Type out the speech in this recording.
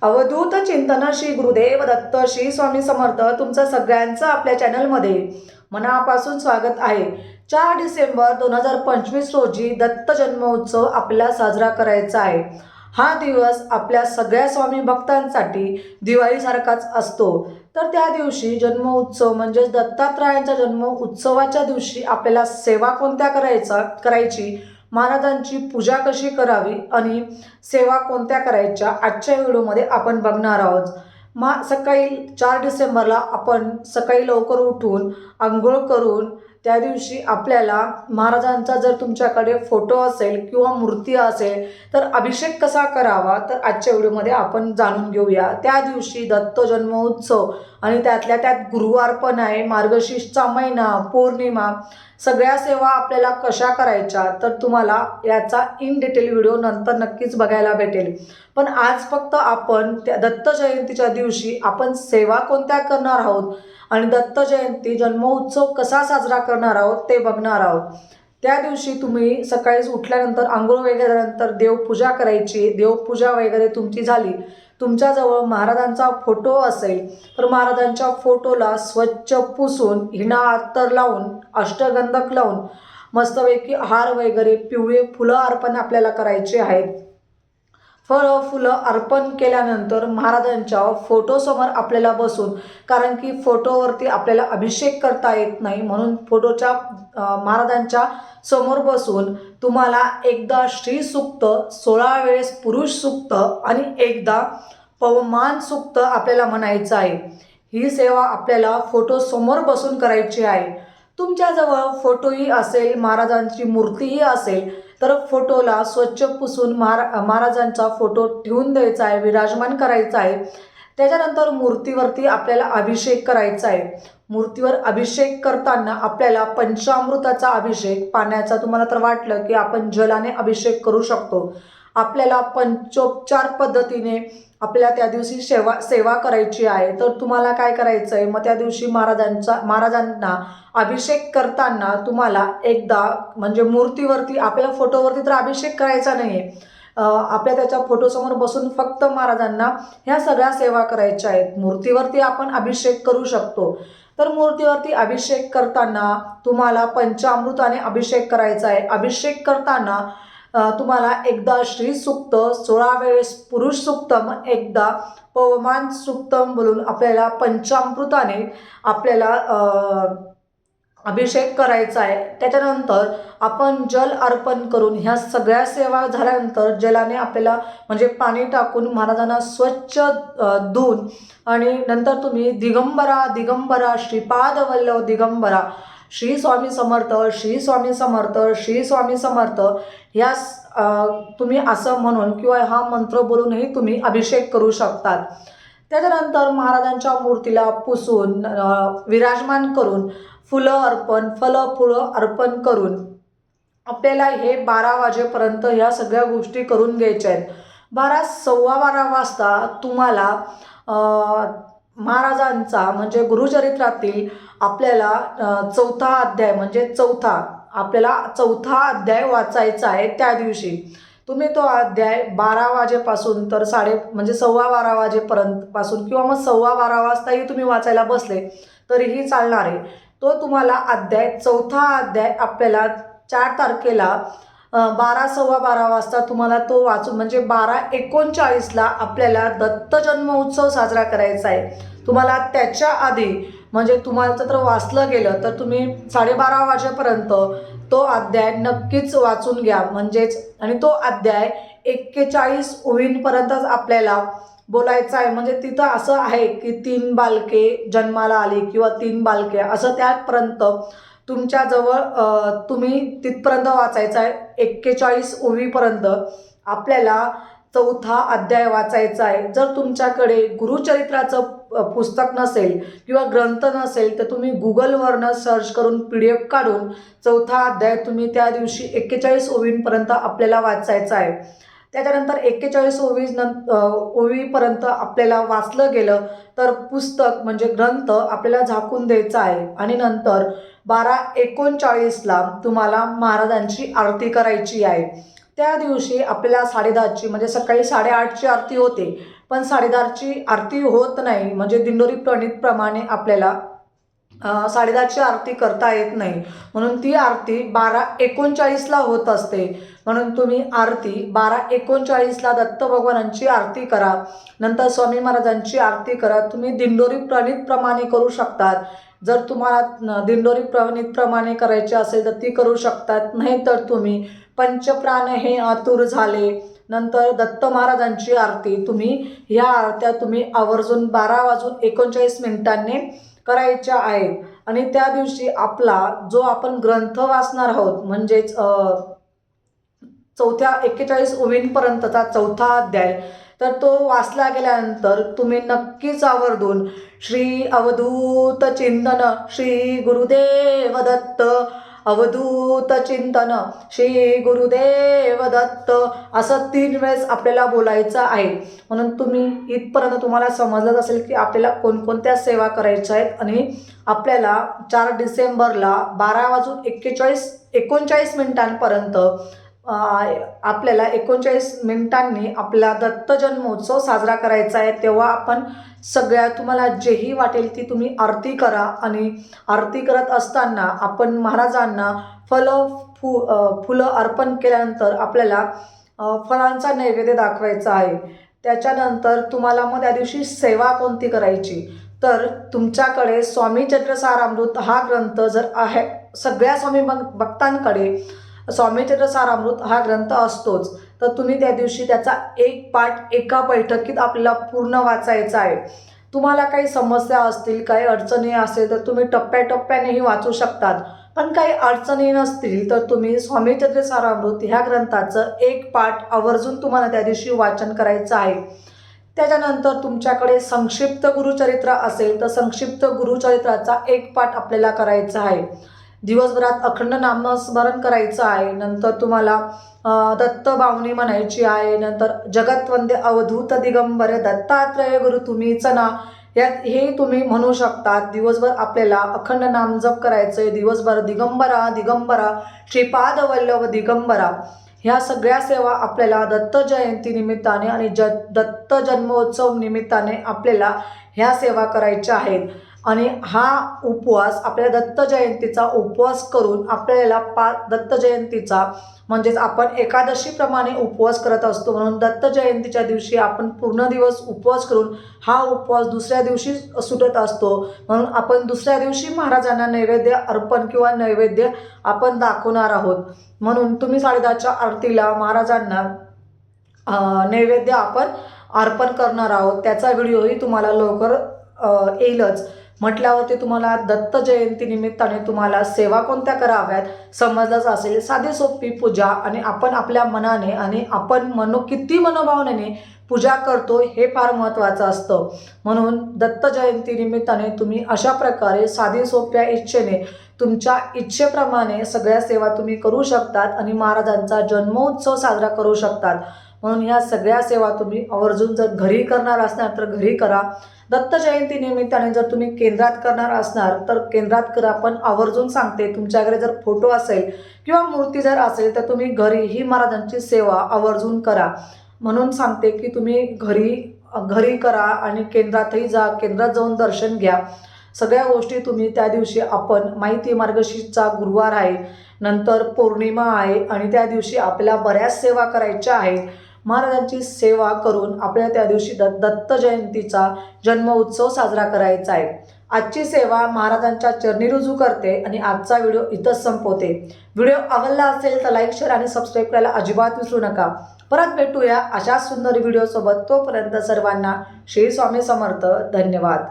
अवधूत चिंतन श्री गुरुदेव दत्त श्री स्वामी समर्थ तुमचं सगळ्यांचं आपल्या चॅनलमध्ये मनापासून स्वागत आहे। 4 डिसेंबर 2025 रोजी दत्त जन्मोत्सव आपल्याला साजरा करायचा आहे। हा दिवस आपल्या सगळ्या स्वामी भक्तांसाठी दिवाळीसारखाच असतो। तर त्या दिवशी जन्मोत्सव म्हणजे दत्तात्रयांच्या जन्म उत्सवाच्या दिवशी आपल्याला सेवा कोणत्या करायची, महाराजांची पूजा कशी करावी आणि सेवा कोणत्या करायच्या आजच्या व्हिडिओमध्ये आपण बघणार आहोत। सकाळी 4 डिसेंबरला आपण सकाळी लवकर उठून आंघोळ करून त्या दिवशी आपल्याला महाराजांचा जर तुमच्याकडे फोटो असेल किंवा मूर्ती असेल तर अभिषेक कसा करावा तर आजच्या व्हिडिओमध्ये आपण जाणून घेऊया। त्या दिवशी दत्त जन्मोत्सव आणि त्यातल्या त्यात गुरुवार पण आहे, मार्गशीर्षचा महिना, पौर्णिमा, सगळ्या सेवा आपल्याला कशा करायच्या तर तुम्हाला याचा इन डिटेल व्हिडिओ नंतर नक्कीच बघायला भेटेल। पण आज फक्त आपण त्या दत्त जयंतीच्या दिवशी आपण सेवा कोणत्या करणार आहोत आणि दत्त जयंती जन्मोत्सव कसा साजरा करणार आहोत ते बघणार आहोत। त्या दिवशी तुम्ही सकाळी उठल्यानंतर आंघोळ वगैरे झाल्यानंतर देवपूजा करायची। देवपूजा वगैरे तुमची झाली, तुमच्याजवळ महाराजांचा फोटो असेल तर महाराजांच्या फोटोला स्वच्छ पुसून हिना अत्तर लावून अष्टगंधक लावून मस्तपैकी हार वगैरे पिवळे फुलं अर्पण आपल्याला करायचे आहेत। फळं फुलं अर्पण केल्यानंतर महाराजांच्या फोटोसमोर आपल्याला बसून, कारण की फोटोवरती आपल्याला अभिषेक करता येत नाही म्हणून फोटोच्या महाराजांच्या समोर बसून तुम्हाला एकदा श्री सूक्त 16 वेळेस पुरुष सूक्त आणि एकदा पवमान सूक्त आपल्याला म्हणायचं आहे। ही सेवा आपल्याला फोटो समोर बसून करायची आहे। तुमच्याजवळ फोटोही असेल, महाराजांची मूर्तीही असेल तर फोटोला स्वच्छ पुसून महाराजांचा फोटो ठेवून द्यायचा आहे, विराजमान करायचा आहे। त्याच्यानंतर मूर्तीवरती आपल्याला अभिषेक करायचा आहे। मूर्तीवर अभिषेक करताना आपल्याला पंचामृताचा अभिषेक, पाण्याचा तुम्हाला तर वाटलं की आपण जलाने अभिषेक करू शकतो, आपल्याला पंचोपचार पद्धतीने आपल्याला त्या दिवशी सेवा करायची आहे। तर तुम्हाला काय करायचं आहे, मग त्या दिवशी महाराजांना अभिषेक करताना तुम्हाला एकदा म्हणजे मूर्तीवरती आपल्याला फोटोवरती तर अभिषेक करायचा नाही आहे, आपल्या त्याच्या फोटोसमोर बसून फक्त महाराजांना ह्या सगळ्या सेवा करायच्या आहेत। मूर्तीवरती आपण अभिषेक करू शकतो, तर मूर्तीवरती अभिषेक करताना तुम्हाला पंचामृताने अभिषेक करायचा आहे। अभिषेक करताना तुम्हाला एकदा श्री सूक्त 16 वेळेस पुरुष सूक्त मग एकदा पवमान सूक्त बोलून आपल्याला पंचामृताने आपल्याला अभिषेक करायचा आहे। त्याच्यानंतर आपण जल अर्पण करून ह्या सगळ्या सेवा झाल्यानंतर जलाने आपल्याला म्हणजे पाणी टाकून महाराजांना स्वच्छ धुवून आणि नंतर तुम्ही दिगंबरा दिगंबरा श्रीपाद वल्लभ दिगंबरा श्री स्वामी समर्थ श्री स्वामी समर्थ श्री स्वामी समर्थ या तुम्ही असं म्हणून किंवा हा मंत्र बोलूनही तुम्ही अभिषेक करू शकतात। त्याच्यानंतर महाराजांच्या मूर्तीला पुसून विराजमान करून फुलं अर्पण करून आपल्याला हे 12 वाजेपर्यंत ह्या सगळ्या गोष्टी करून घ्यायच्या आहेत। 12:15 वाजता तुम्हाला महाराजांचा म्हणजे गुरुचरित्रातील आपल्याला चौथा अध्याय म्हणजे आपल्याला चौथा अध्याय वाचायचा आहे। त्या दिवशी तुम्ही तो अध्याय 12 वाजेपासून तर 12:15 वाजेपर्यंत पासून किंवा मग 12:15 वाजताही तुम्ही वाचायला बसले तरीही चालणार आहे। तो तुम्हाला चौथा अध्याय आपल्याला 4 तारखेला 12:15 वाजता तुम्हाला तो वाचून म्हणजे 12:39ला आपल्याला दत्त जन्मोत्सव साजरा करायचा आहे। तुम्हाला त्याच्या आधी म्हणजे तुम्हाला जर वाचलं गेलं तर तुम्ही 12:30 वाजेपर्यंत तो अध्याय नक्कीच वाचून घ्या म्हणजेच, आणि तो अध्याय 41 ओळींपर्यंतच आपल्याला बोलायचं आहे। म्हणजे तिथं असं आहे की 3 बालके जन्माला आली किंवा 3 बालके असं त्यापर्यंत तुमच्याजवळ तुम्ही तिथपर्यंत वाचायचं आहे। 41 ओळीपर्यंत आपल्याला चौथा अध्याय वाचायचा आहे। जर तुमच्याकडे गुरुचरित्राचं पुस्तक नसेल किंवा ग्रंथ नसेल तर तुम्ही गुगलवरनं सर्च करून PDF काढून चौथा अध्याय तुम्ही त्या दिवशी 41 ओळींपर्यंत आपल्याला वाचायचा आहे। त्याच्यानंतर 41 ओळीपर्यंत आपल्याला वाचलं गेलं तर पुस्तक म्हणजे ग्रंथ आपल्याला झाकून द्यायचा आहे आणि नंतर 12:39ला तुम्हाला महाराजांची आरती करायची आहे। त्या दिवशी आपल्याला 10:30ची म्हणजे सकाळी 8:30ची आरती होते, पण 10:30ची आरती होत नाही, म्हणजे दिंडोरी प्रणीतप्रमाणे आपल्याला 10:30ची आरती करता येत नाही, म्हणून ती आरती 12:39ला होत असते. म्हणून तुम्ही आरती 12:39ला दत्त भगवानांची आरती करा, नंतर स्वामी महाराजांची आरती करा. तुम्ही दिंडोरी प्रणीतप्रमाणे करू शकतात. जर तुम्हाला दिंडोरी प्रणीतप्रमाणे करायची असेल तर ती करू शकतात, नाही तर तुम्ही पंचप्राण हे आतुर झाले, नंतर दत्त महाराजांची आरती, तुम्ही ह्या आरत्या तुम्ही आवर्जून 12:39 करायच्या आहेत. आणि त्या दिवशी आपला जो आपण ग्रंथ वाचणार आहोत, म्हणजेच 41 ओवींपर्यंतचा 4था अध्याय, तर तो वाचला गेल्यानंतर तुम्ही नक्कीच आवर्जून श्री अवधूत चिंतन श्री गुरुदेव दत्त, अवधूत चिंतन श्री गुरुदेव दत्त असं 3 वेळेस आपल्याला बोलायचं आहे. म्हणून तुम्ही इथपर्यंत तुम्हाला समजलंच असेल की आपल्याला कोणकोणत्या सेवा करायच्या आहेत. आणि आपल्याला 4 डिसेंबरला 12:39 आपल्याला 39 मिनिटांनी आपला दत्त जन्मोत्सव साजरा करायचा आहे. तेव्हा आपण सगळ्या तुम्हाला जेही वाटेल ती तुम्ही आरती करा. आणि आरती करत असताना आपण महाराजांना फुलं अर्पण केल्यानंतर आपल्याला फळांचा नैवेद्य दाखवायचा आहे. त्याच्यानंतर तुम्हाला मग त्या दिवशी सेवा कोणती करायची, तर तुमच्याकडे स्वामी चरित्रसारामृत हा ग्रंथ जर आहे, सगळ्या स्वामी भक्तांकडे स्वामी चरित्रसारामृत हा ग्रंथ असतोच, तर तुम्ही त्या दिवशी त्याचा एक पाठ एका बैठकीत आपल्याला पूर्ण वाचायचा आहे. तुम्हाला काही समस्या असतील, काही अडचणी असेल तर तुम्ही टप्प्याटप्प्यानेही वाचू शकतात. पण काही अडचणी नसतील तर तुम्ही स्वामी चरित्रसारामृत ह्या ग्रंथाचं एक पाठ आवर्जून तुम्हाला त्या दिवशी वाचन करायचं आहे. त्याच्यानंतर तुमच्याकडे संक्षिप्त गुरुचरित्र असेल तर संक्षिप्त गुरुचरित्राचा एक पाठ आपल्याला करायचा आहे. दिवसभरात अखंड नामस्मरण करायचं आहे. नंतर तुम्हाला दत्त बावनी म्हणायची आहे. नंतर जगतवंदे अवधूत दिगंबर दत्तात्रय गुरु तुम्हीच ना, हे तुम्ही म्हणू शकतात. दिवसभर आपल्याला अखंड नामजप करायचं आहे. दिवसभर दिगंबरा दिगंबरा श्रीपाद वल्लभ दिगंबरा ह्या सगळ्या सेवा आपल्याला दत्त जयंती निमित्ताने आणि दत्त जन्मोत्सव निमित्ताने आपल्याला ह्या सेवा करायच्या आहेत. आणि हा उपवास आपल्याला दत्त जयंतीचा उपवास करून आपल्याला दत्त जयंतीचा म्हणजेच आपण एकादशीप्रमाणे उपवास करत असतो, म्हणून दत्त जयंतीच्या दिवशी आपण पूर्ण दिवस उपवास करून हा उपवास दुसऱ्या दिवशी सुटत असतो. म्हणून आपण दुसऱ्या दिवशी महाराजांना नैवेद्य अर्पण किंवा नैवेद्य आपण दाखवणार आहोत. म्हणून तुम्ही 10:30च्या आरतीला महाराजांना नैवेद्य आपण अर्पण करणार आहोत. त्याचा व्हिडिओही तुम्हाला लवकर येईलच. म्हटल्यावरती तुम्हाला दत्त जयंती निमित्ताने तुम्हाला सेवा कोणत्या कराव्यात समजलंच असेल. साधी सोपी पूजा आणि आपण आपल्या मनाने आणि आपण किती मनोभावनेने पूजा करतो हे फार महत्त्वाचं असतं. म्हणून दत्त जयंती निमित्ताने तुम्ही अशा प्रकारे साधी सोप्या इच्छेने तुमच्या इच्छेप्रमाणे सगळ्या सेवा तुम्ही करू शकतात आणि महाराजांचा जन्मोत्सव साजरा करू शकतात. म्हणून ह्या सगळ्या सेवा तुम्ही आवर्जून जर घरी करणार असणार तर घरी करा. दत्त जयंती निमित्ताने जर तुम्ही केंद्रात करणार असणार तर केंद्रात करा. पण आवर्जून सांगते, तुमच्याकडे जर फोटो असेल किंवा मूर्ती जर असेल तर तुम्ही घरीही महाराजांची सेवा आवर्जून करा. म्हणून सांगते की तुम्ही घरी करा आणि केंद्रातही जा, केंद्रात जाऊन दर्शन घ्या. सगळ्या गोष्टी तुम्ही त्या दिवशी आपण माहिती मार्गशीर्षचा गुरुवार आहे, नंतर पौर्णिमा आहे आणि त्या दिवशी आपल्याला बऱ्याच सेवा करायच्या आहेत. महाराजांची सेवा करून आपल्याला त्या दिवशी दत्त जयंतीचा जन्मोत्सव साजरा करायचा आहे. आजची सेवा महाराजांच्या चरणी रुजू करते आणि आजचा व्हिडिओ इथंच संपवते. व्हिडिओ आवडला असेल तर लाईक, शेअर आणि सबस्क्राईब करायला अजिबात विसरू नका. परत भेटूया अशा सुंदर व्हिडिओसोबत. तोपर्यंत सर्वांना श्री स्वामी समर्थ. धन्यवाद.